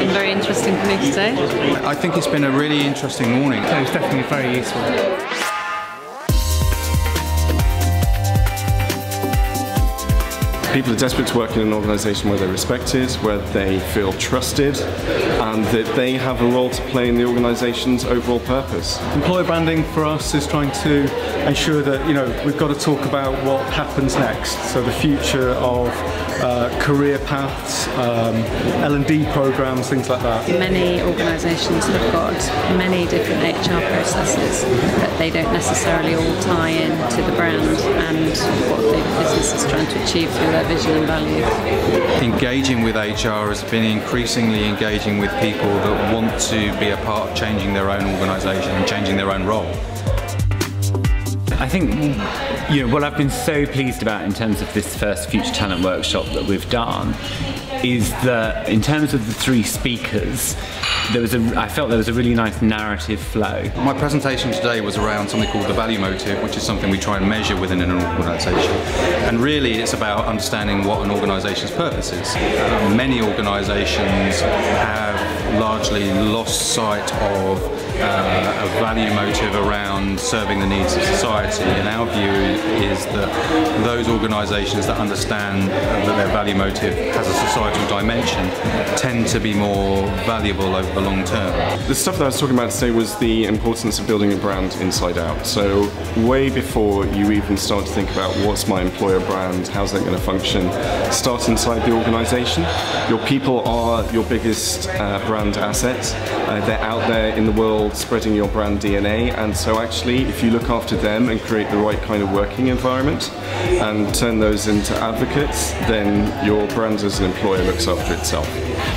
been very interesting for me today. I think it's been a really interesting morning. So it's definitely very useful. People are desperate to work in an organisation where they're respected, where they feel trusted, and that they have a role to play in the organisation's overall purpose. Employer branding for us is trying to ensure that, we've got to talk about what happens next. So the future of career paths, L&D programs, things like that. Many organisations have got many different HR processes, but they don't necessarily all tie in to the brand and what the business is trying to achieve through their vision and values. Engaging with HR has been increasingly engaging with people that want to be a part of changing their own organisation and changing their own role. I think what I've been so pleased about in terms of this first Future Talent workshop that we've done is that in terms of the three speakers, I felt there was a really nice narrative flow. My presentation today was around something called the value motive, which is something we try and measure within an organisation. And really it's about understanding what an organisation's purpose is. Many organisations have largely lost sight of a value motive around serving the needs of society, and our view is that those organisations that understand that their value motive has a societal dimension tend to be more valuable over the long term. The stuff that I was talking about today was the importance of building a brand inside out. So way before you even start to think about what's my employer brand, how's that going to function, start inside the organisation. Your people are your biggest brand asset. They're out there in the world spreading your brand DNA, and so actually if you look after them and create the right kind of working environment and turn those into advocates, then your brand as an employer looks after itself.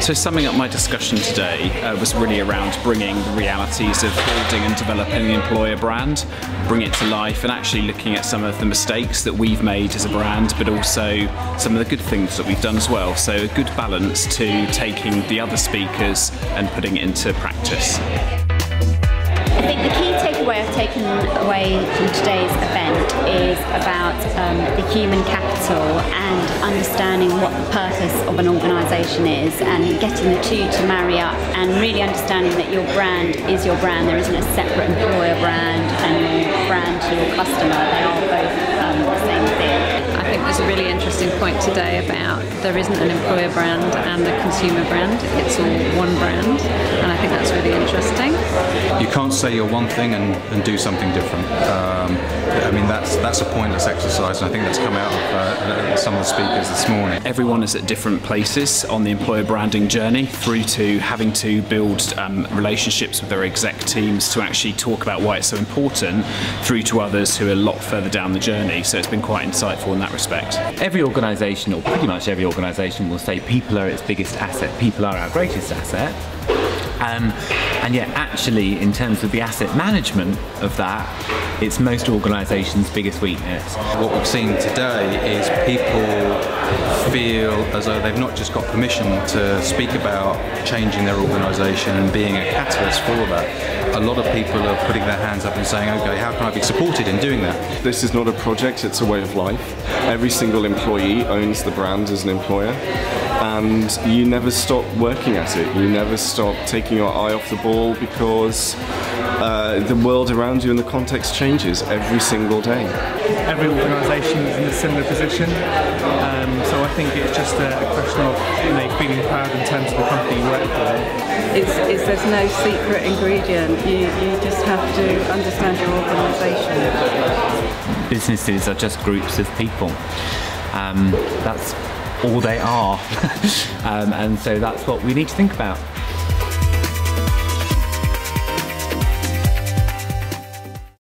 So summing up my discussion today was really around bringing the realities of building and developing an employer brand, bring it to life, and actually looking at some of the mistakes that we've made as a brand, but also some of the good things that we've done as well. So a good balance to taking the other speakers and putting it into practice. I think the key takeaway I've taken away from today's event is about the human capital and understanding what the purpose of an organisation is, and getting the two to marry up, and really understanding that your brand is your brand. There isn't a separate employer brand and your brand to your customer. They are both the same thing. I think there's a really interesting point today about there isn't an employer brand and a consumer brand, it's all one brand, and I think that's really interesting. You can't say you're one thing and do something different. I mean, that's a pointless exercise, and I think that's come out of some of the speakers this morning. Everyone is at different places on the employer branding journey, through to having to build relationships with their exec teams to actually talk about why it's so important, through to others who are a lot further down the journey. So it's been quite insightful in that respect. Every organisation, or pretty much every organisation, will say people are its biggest asset, people are our greatest asset. And yet actually, in terms of the asset management of that, it's most organisations' biggest weakness. What we've seen today is people feel as though they've not just got permission to speak about changing their organisation and being a catalyst for that. A lot of people are putting their hands up and saying, okay, how can I be supported in doing that? This is not a project, it's a way of life. Every single employee owns the brand as an employer, and you never stop working at it. You never stop taking your eye off the ball, because the world around you and the context changes every single day. Every organisation is in a similar position, so I think it's just a question of feeling proud in terms of the company you work for. There's no secret ingredient. You just have to understand your organisation. Businesses are just groups of people. That's all they are. And so that's what we need to think about.